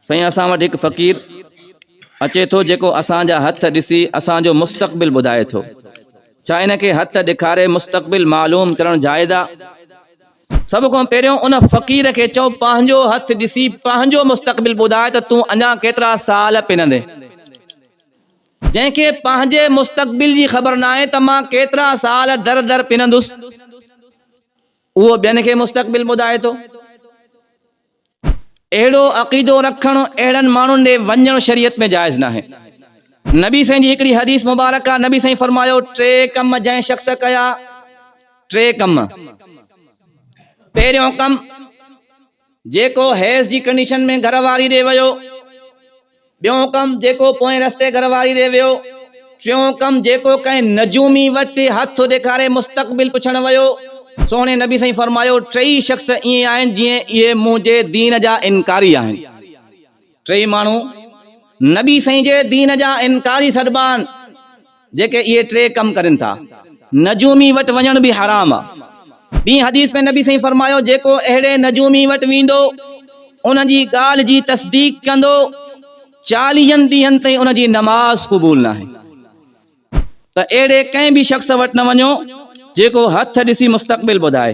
साईं असां वटि हिकु फ़क़ीर अचे थो जेको असांजा हथ ॾिसी असांजो मुस्तक़बिल ॿुधाए थो। छा इनखे हथ ॾेखारे मुस्तक़बिल मालूम करणु जाइज़ आहे? सभ खां पहिरियों उन फ़क़ीर खे चओ पंहिंजो हथ ॾिसी पंहिंजो मुस्तक़बिल ॿुधाए त तूं अञा केतिरा साल पिनंदे। जंहिंखे पंहिंजे मुस्तक़बिल जी ख़बर न आहे त मां केतिरा साल दर दर पिनंदुसि, उहो ॿियनि खे मुस्तक़बिल ॿुधाए थो। अहिड़ो अक़ीदो रखणु अहिड़नि माण्हुनि ॾे वञणु शरीयत में जाइज़ न आहे। नबी साईं जी हिकिड़ी हदीस मुबारक आहे, नबी साईं फरमायो 3 कम जंहिं शख़्स कया, 3 कम। पहिरियों कम, जेको हैज़ जी कंडीशन में घर वारी ॾे वियो। ॿियों कम, जेको पोएं रस्ते घर वारी ॾे वियो। टियों कम, जेको कंहिं नजूमी वटि हथ ॾेखारे मुस्तक़बिल पुछण वियो। सोने नबी साईं फरमायो 3 शख़्स ईअं आहिनि जीअं इहे मुंहिंजे दीन जा इनकारी आहिनि। 3 माण्हू नबी साईं जे दीन जा इनकारी सॾिबा आहिनि, जेके इहे 3 कम कनि था। नजूमी वटि वञण बि हराम आहे। ॿी हदीस में नबी साईं फरमायो जेको अहिड़े नजूमी वटि वेंदो, उन जी ॻाल्हि जी तस्दीक कंदो, 40 ॾींहंनि ताईं उन जी नमाज़ क़बूल न आहे। त अहिड़े कंहिं बि शख़्स वटि न वञो जेको हथ ॾिसी मुस्तक़बिल ॿुधाए।